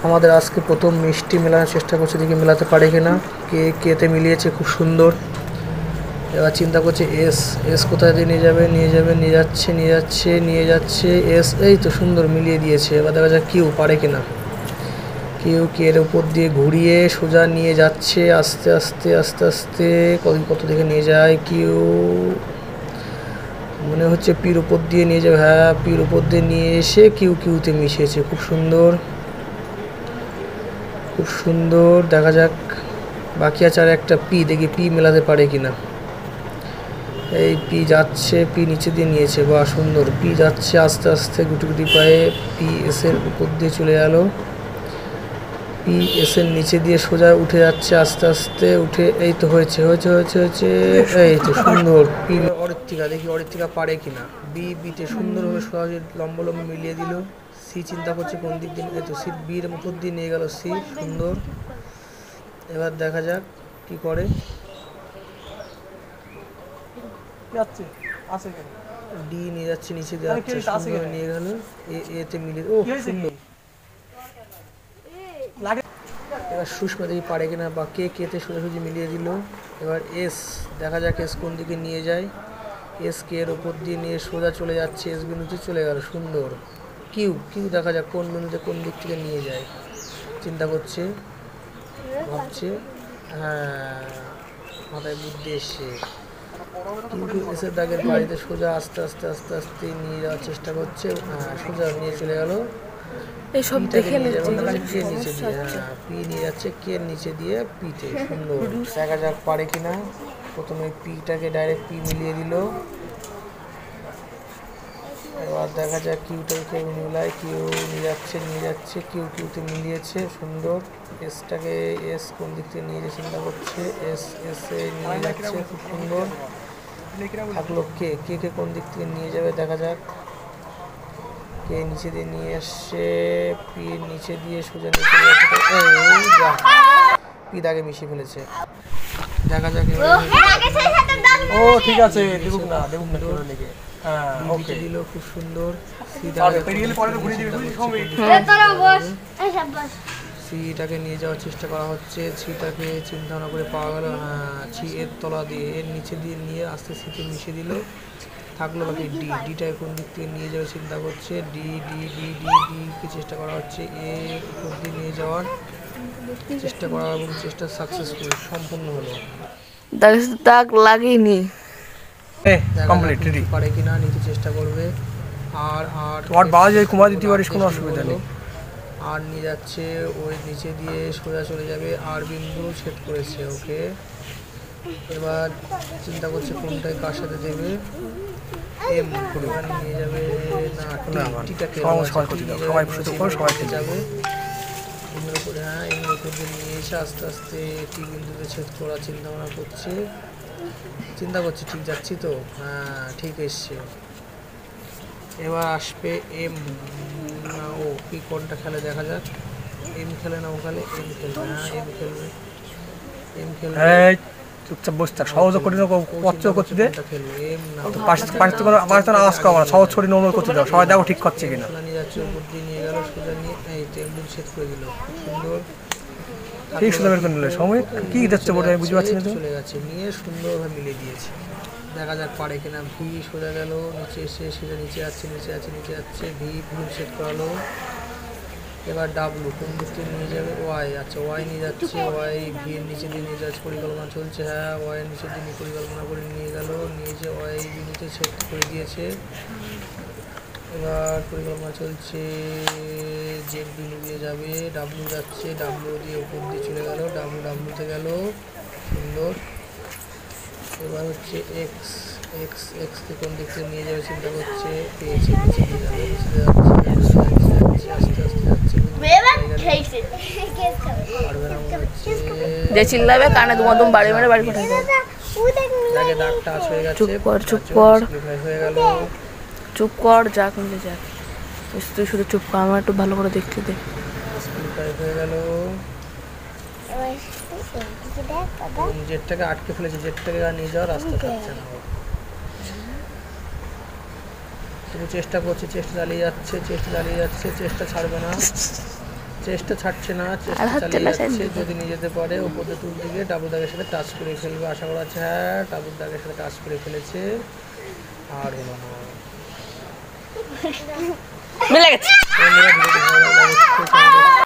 আমাদের আজকে প্রথম মিষ্টি মেলানোর চেষ্টা করছে, দেখি মেলাতে পারে কিনা। কেতে মিলিয়েছে খুব সুন্দর। এবার চিন্তা করছে এস কোথায় দিয়ে নিয়ে যাবে, নিয়ে যাচ্ছে এস, এই তো সুন্দর মিলিয়ে দিয়েছে। এবার দেখা যাক কিউ পারে কিনা। কিউ এর উপর দিয়ে ঘুরিয়ে সোজা নিয়ে যাচ্ছে আস্তে আস্তে আস্তে আস্তে, কত দিকে নিয়ে যায় কিউ। মনে হচ্ছে পির উপর দিয়ে নিয়ে যাবে, হ্যাঁ পির উপর দিয়ে নিয়ে এসে কিউতে মিশিয়েছে। খুব সুন্দর খুব সুন্দর। দেখা যাক বাকি আছে আর একটা পি, দেখি পি মেলাতে পারে কিনা। এই পি যাচ্ছে, পি নিচে দিয়ে নিয়েছে, বা সুন্দর। পি যাচ্ছে আস্তে আস্তে গুটি গুটি পায়ে, পি এস এর উপর দিয়ে চলে গেল। পি এস এর নিচে দিয়ে সোজা উঠে যাচ্ছে আস্তে আস্তে উঠে, এই তো হয়েছে, এই তো সুন্দর। পি অরিত্রিকা, দেখি অরিত্রিকা পারে কিনা। বিতে সুন্দরভাবে সহজে লম্বা মিলিয়ে দিল। সি চিন্তা করছে কোন দিক দিয়ে, এই তো সি বির উপর দিয়ে নিয়ে গেল সি, সুন্দর। এবার দেখা যাক কি করে। ডি নিয়ে যাচ্ছে, নিচে দিয়ে যাচ্ছে, সুন্দর নিয়ে গেল। এতে মিলিয়ে, ও সুন্দর। এবার সুষমা দেখি পারে কিনা, বা কেতে সোজাসুজি মিলিয়ে দিল। এবার এস, দেখা যাক এস কোন দিকে নিয়ে যায়। এস কে এর ওপর দিয়ে নিয়ে সোজা চলে যাচ্ছে, এস বিন্দুতে চলে গেল, সুন্দর। কিউ দেখা যাক কোন বিন্দুতে কোন দিক থেকে নিয়ে যায়। চিন্তা করছে, ভাবছে, হ্যাঁ মাথায় বুদ্ধি এসছে। কিউ এসের দাগের বাড়িতে সোজা আস্তে আস্তে আস্তে আস্তে নিয়ে যাওয়ার চেষ্টা করছে, হ্যাঁ সোজা নিয়ে চলে গেল। এইসব দেখে পি নিয়ে যাচ্ছে কে নিচে দিয়ে পিতে, সুন্দর। দেখা যাক পারে কিনা। প্রথমে পিটাকে ডাইরেক্ট পি মিলিয়ে দিল। এবার দেখা যাক কিউটাকে মিলায়, কিউ নিয়ে যাচ্ছে কিউতে মিলিয়েছে, সুন্দর। এসটাকে এস কোন দিক থেকে নিয়ে যেতে চিন্তা করছে, এস এ নিয়ে যাচ্ছে, খুব সুন্দর। থাকলো কে কোন দিক থেকে নিয়ে যাবে, দেখা যাক। কে নিচে দিয়ে নিয়ে আসছে, পি নিচে দিয়ে সোজা নিচে পি দাগে মিশিয়ে ফেলেছে। দেখা যাক। ও ঠিক আছে, দেখুক না লেগে। হ্যাঁ ওকে দিল, খুব সুন্দর। সিটাকে নিয়ে যাওয়ার চেষ্টা করা হচ্ছে, সিটাকে চিন্তা ভাবনা করে পাওয়া গেল। হ্যাঁ সি এর তলা দিয়ে এর নিচে দিয়ে নিয়ে আস্তে সিতে মিশিয়ে দিল। থাকলো বাকি ডিটাকে কোন দিক থেকে নিয়ে যাওয়ার চিন্তা করছে, কে চেষ্টা করা হচ্ছে এর উপর দিয়ে নিয়ে যাওয়ার চেষ্টা করা, এবং চেষ্টা সাকসেসফুল সম্পূর্ণ হলো। দাগ লাগেনি, পারে কিনা নিতে চেষ্টা করবে। আর কুমার দিতে পারিস, কোনো অসুবিধা নেই। আর নিয়ে যাচ্ছে, ওই নিচে দিয়ে সোজা চলে যাবে, আর বিন্দু ছেদ করেছে, ওকে। এবার চিন্তা করছে কোনটাই কার সাথে দেবে। এম নিয়ে যাবে না, টিটাকে যাবে এর উপরে, হ্যাঁ এর উপর দিয়ে নিয়ে এসে আস্তে আস্তে টি বিন্দুতে ছেদ করার চিন্তা ভাবনা করছে। ঠিক যাচ্ছি তো, হ্যাঁ ঠিক এসছে। এবার আসবে এম, ও পি কোনটা খেলে দেখা যাক। এম খেলে না ও খেলে, এম খেলবে, হ্যাঁ এম খেলবে। চুপচাপ বসে থাক, সহজ করে করতে দে। এম না আওয়াজ করা সহজ করে নর্মাল করতে দাও, সবাই দেখো ঠিক করছে কিনা। নিয়ে যাচ্ছে, উপর দিয়ে নিয়ে গেল সোজা নিয়ে, এই তো এম ছেদ করে দিল, সুন্দর। ঠিক সোজা বের করে নিলে সময় কি যাচ্ছে বলে আমি বুঝতে পারছি না। চলে গেছে, নিয়ে সুন্দরভাবে মিলিয়ে দিয়েছে। দেখা যাক পারে কিনা। ভি সোজা গেল, নিচে এসে সেটা নিচে যাচ্ছে, ভি সেট করালো। এবার ডাব্লু কোন দিক থেকে নিয়ে যাবে, ওয়াই, আচ্ছা ওয়াই নিয়ে যাচ্ছে, ওয়াই ভি এর নিচে দিয়ে নিয়ে যাচ্ছে, পরিকল্পনা চলছে, হ্যাঁ ওয়াই এর নিচে দিয়ে পরিকল্পনা করে নিয়ে গেল, নিয়ে ওয়াই নিচে সেট করে দিয়েছে। এবার পরিকল্পনা চলছে, জেড বিন্দু দিয়ে যাবে, ডাব্লু যাচ্ছে, ডাব্লু দিয়ে উপর দিয়ে চলে গেল, ডাব্লুতে গেল, সুন্দর। এবার হচ্ছে এক্স কে কোন দিক থেকে নিয়ে যাবে চিন্তা করছে, পেয়েছে, নিচে দিয়ে যাবে, আস্তে আস্তে যাচ্ছে, যে চিল্লাবে কানে দুমদম বাড়ি মেরে বাড়ি পাঠাবে। দাগটা হয়ে গেছে, চুপ কর হয়ে গেল, চুপ কর, যাক নিজে যাক, তুই শুধু চুপ কর, আমার একটু ভালো করে দেখতে দে। হয়ে গেল, জেটটাকে আটকে ফেলেছে, জেটটাকে আর নিয়ে যাওয়ার রাস্তা থাকছে না। তবু চেষ্টা করছে, চেষ্টা চালিয়ে যাচ্ছে, চেষ্টা ছাড়বে না। চেষ্টা ছাড়ছে না, আর চেষ্টা হচ্ছে চালিয়ে না, যাচ্ছে। সেদিকে। যদি নিয়ে যেতে পারে উপরে তুল দিকে ডাবল দাগের সাথে টাচ করে ফেলবে আশা করা যাচ্ছে। হ্যাঁ, ডাবল দাগের সাথে টাচ করে ফেলেছে, আর হলো না। মিলে গেছে। বন্ধুরা, ভিডিওটি ভালো লাগলে অবশ্যই চ্যানেলটি